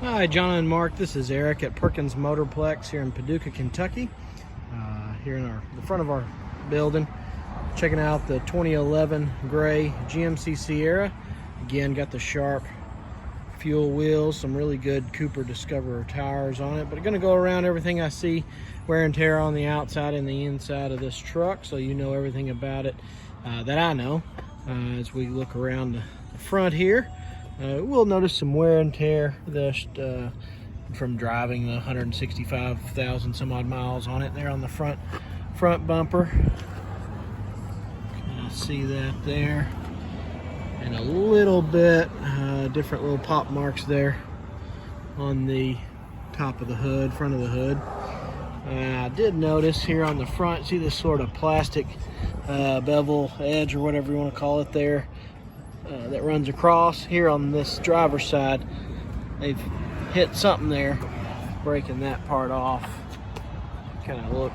Hi, John and Mark. This is Eric at Perkins Motorplex here in Paducah, Kentucky. Here in the front of our building, checking out the 2011 gray GMC Sierra. Again, got the sharp fuel wheels, some really good Cooper Discoverer tires on it. But I'm going to go around everything I see, wear and tear on the outside and the inside of this truck, so you know everything about it that I know. As we look around the front here, we'll notice some wear and tear just from driving the 165,000 some odd miles on it there on the front bumper. Kind of see that there, and a little bit different little pop marks there on the top of the hood, front of the hood. I did notice here on the front, see this sort of plastic bevel edge or whatever you want to call it there, that runs across. Here on this driver's side, they've hit something there, breaking that part off. Kind of look.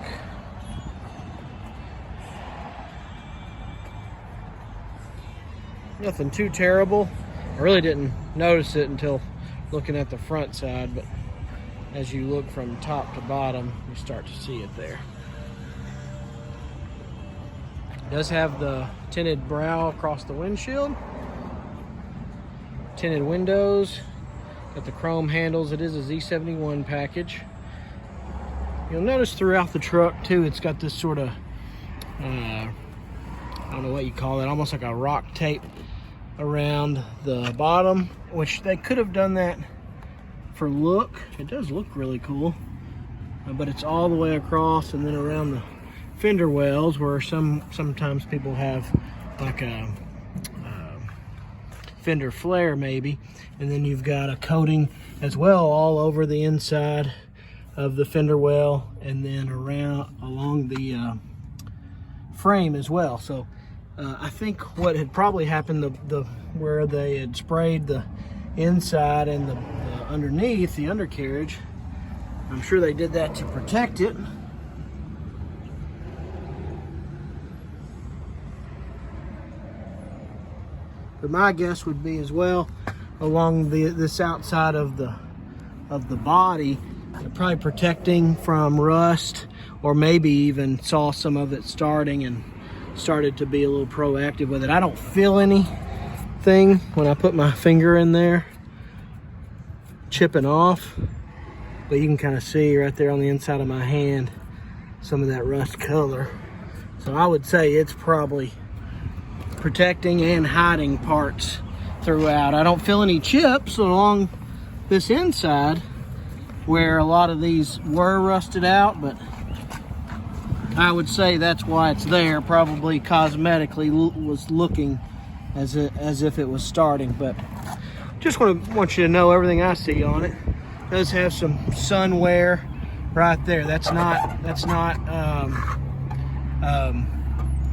Nothing too terrible. I really didn't notice it until looking at the front side, but as you look from top to bottom, you start to see it there. It does have the tinted brow across the windshield, tinted windows, got the chrome handles. It is a Z71 package. You'll notice throughout the truck too, it's got this sort of I don't know what you call it, almost like a rock tape around the bottom, which they could have done that for look. It does look really cool, but it's all the way across and then around the fender wells, where sometimes people have like a fender flare maybe, and then you've got a coating as well all over the inside of the fender well and then around along the frame as well. So I think what had probably happened, where they had sprayed the inside and the underneath, the undercarriage, I'm sure they did that to protect it. But my guess would be as well, along this outside of the body, probably protecting from rust, or maybe even saw some of it starting and started to be a little proactive with it. I don't feel anything when I put my finger in there chipping off, but you can kind of see right there on the inside of my hand some of that rust color. So I would say it's probably protecting and hiding parts throughout. I don't feel any chips along this inside where a lot of these were rusted out, but I would say that's why it's there. Probably cosmetically was looking as if it was starting. But just want you to know everything I see on it. It does have some sun wear right there. That's not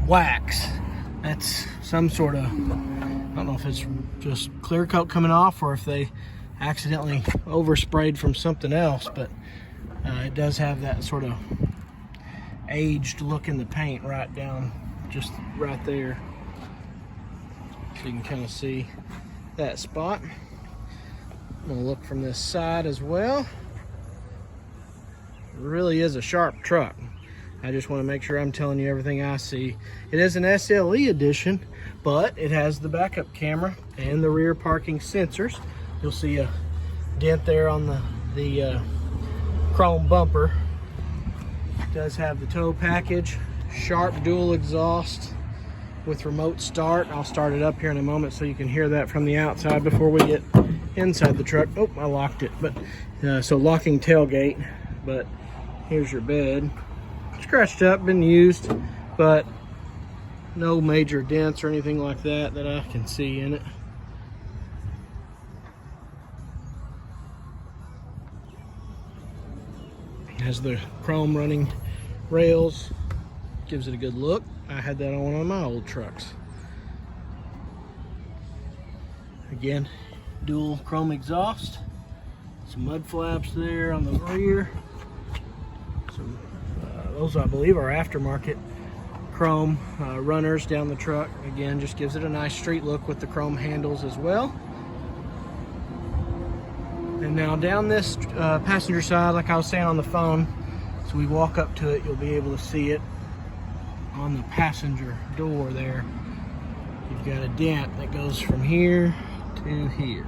wax. That's some sort of, I don't know if it's just clear coat coming off or if they accidentally oversprayed from something else, but it does have that sort of aged look in the paint right down, just right there. So you can kind of see that spot. I'm gonna look from this side as well. It really is a sharp truck. I just want to make sure I'm telling you everything I see. It is an SLE edition, but it has the backup camera and the rear parking sensors. You'll see a dent there on the chrome bumper. It does have the tow package, sharp dual exhaust with remote start. I'll start it up here in a moment so you can hear that from the outside before we get inside the truck. Oh, I locked it. But so locking tailgate, but here's your bed. Scratched up, been used, but no major dents or anything like that I can see in it. Has the chrome running rails, gives it a good look. I had that on one of my old trucks. Again, dual chrome exhaust, some mud flaps there on the rear. Some those I believe are aftermarket chrome runners down the truck. Again, just gives it a nice street look with the chrome handles as well. And now down this passenger side, like I was saying on the phone, so we walk up to it, you'll be able to see it on the passenger door there. You've got a dent that goes from here to here.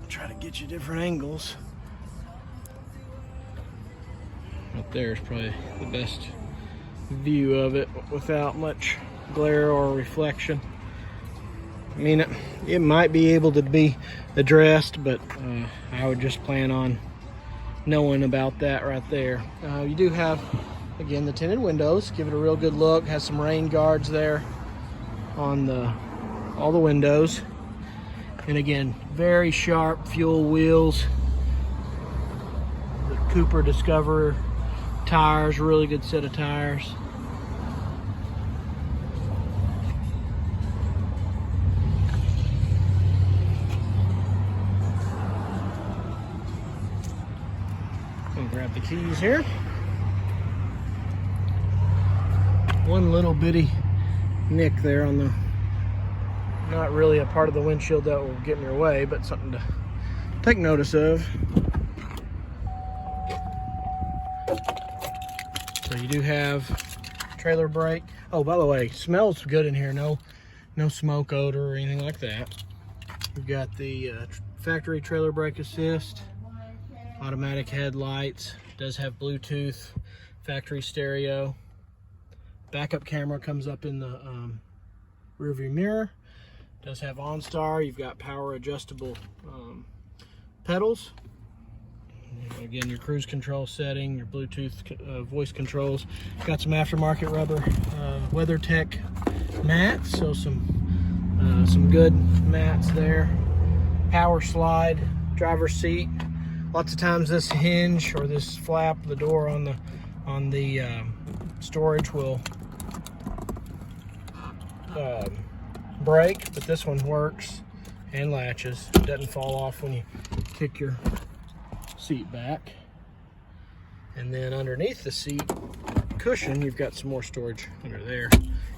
Try to get you different angles. Right there is probably the best view of it without much glare or reflection. I mean, it might be able to be addressed, but I would just plan on knowing about that right there. You do have, again, the tinted windows. Give it a real good look. Has some rain guards there on all the windows. And again, very sharp fuel wheels. The Cooper Discoverer tires, really good set of tires. And grab the keys here. One little bitty nick there on the, not really a part of the windshield that will get in your way, but something to take notice of. So you do have trailer brake. Oh, by the way, smells good in here. No smoke odor or anything like that. We've got the factory trailer brake assist, automatic headlights. Does have Bluetooth, factory stereo. Backup camera comes up in the rear view mirror. Does have OnStar. You've got power adjustable pedals. Again, your cruise control setting, your Bluetooth voice controls. Got some aftermarket rubber WeatherTech mats, so some good mats there. Power slide, driver's seat. Lots of times this hinge or this flap, the door on the storage will break, but this one works and latches. It doesn't fall off when you kick your seat back. And then underneath the seat cushion, you've got some more storage under there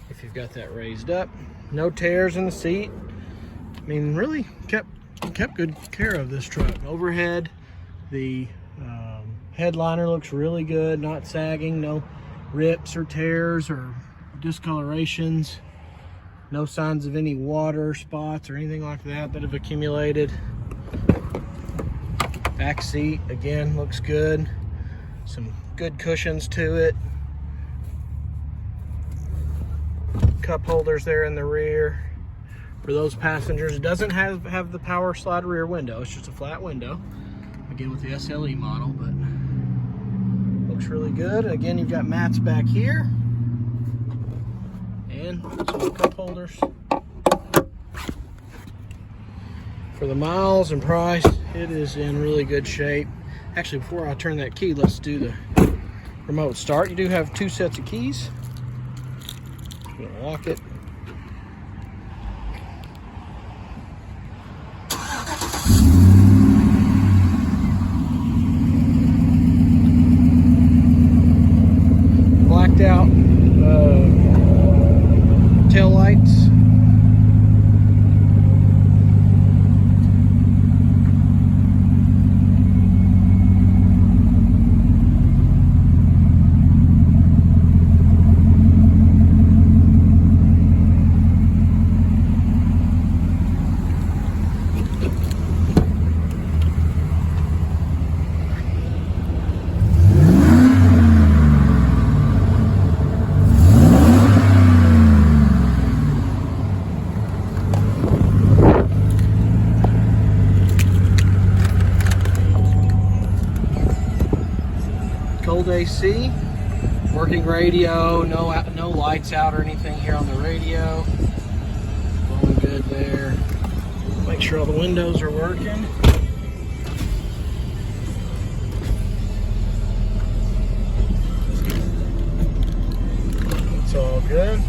if you've got that raised up. No tears in the seat. I mean, really kept good care of this truck. Overhead, the headliner looks really good, not sagging, no rips or tears or discolorations. No signs of any water spots or anything like that have accumulated. Back seat, again, looks good. Some good cushions to it. Cup holders there in the rear for those passengers. It doesn't have the power slide rear window. It's just a flat window. Again, with the SLE model, but looks really good. Again, you've got mats back here. And some cup holders. For the miles and price, it is in really good shape. Actually, before I turn that key, let's do the remote start. You do have two sets of keys. I'm gonna lock it. Blacked out tail lights. Cold AC, working radio, no lights out or anything here on the radio. Blowing good there. Make sure all the windows are working. It's all good.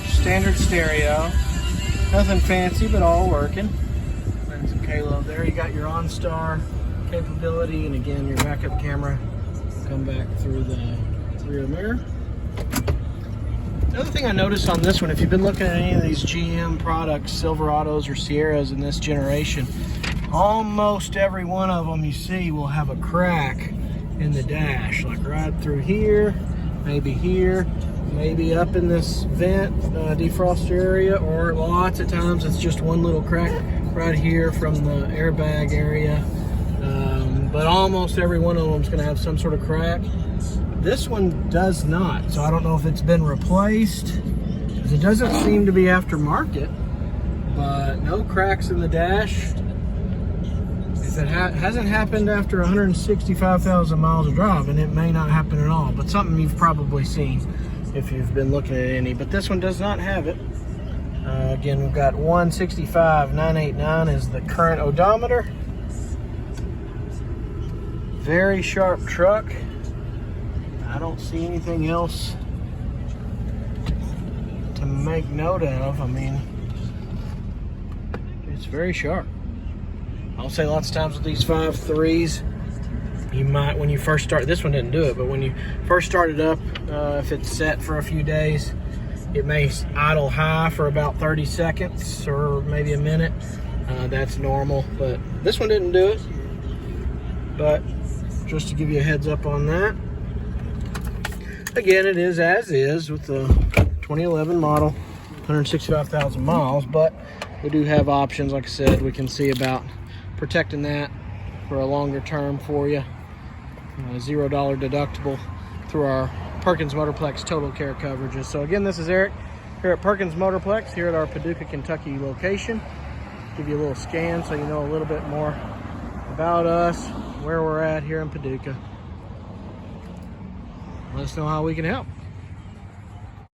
Standard stereo, Nothing fancy, but all working. And some Halo there. You got your OnStar capability, and again, your backup camera. Come back through the rear mirror. Another thing I noticed on this one, if you've been looking at any of these GM products, Silverados or Sierras in this generation, almost every one of them you see will have a crack in the dash, like right through here, maybe up in this vent defroster area, or lots of times it's just one little crack right here from the airbag area. But almost every one of them is going to have some sort of crack. This one does not, so I don't know if it's been replaced, because it doesn't seem to be aftermarket, but no cracks in the dash. If it hasn't happened after 165,000 miles of driving, it may not happen at all, but something you've probably seen if you've been looking at any. But this one does not have it. Again, we've got 165,989 is the current odometer. Very sharp truck. I don't see anything else to make note of. I mean, it's very sharp. I'll say lots of times with these 5.3s, you might, when you first start, this one didn't do it, but when you first start it up, if it's set for a few days, it may idle high for about 30 seconds or maybe a minute. That's normal, but this one didn't do it. But just to give you a heads up on that. Again, it is as is with the 2011 model, 165,000 miles, but we do have options. Like I said, we can see about protecting that for a longer term for you. $0 deductible through our Perkins Motorplex Total Care coverages. So again, this is Eric here at Perkins Motorplex here at our Paducah, Kentucky location. Give you a little scan so you know a little bit more about us, where we're at here in Paducah. Let us know how we can help.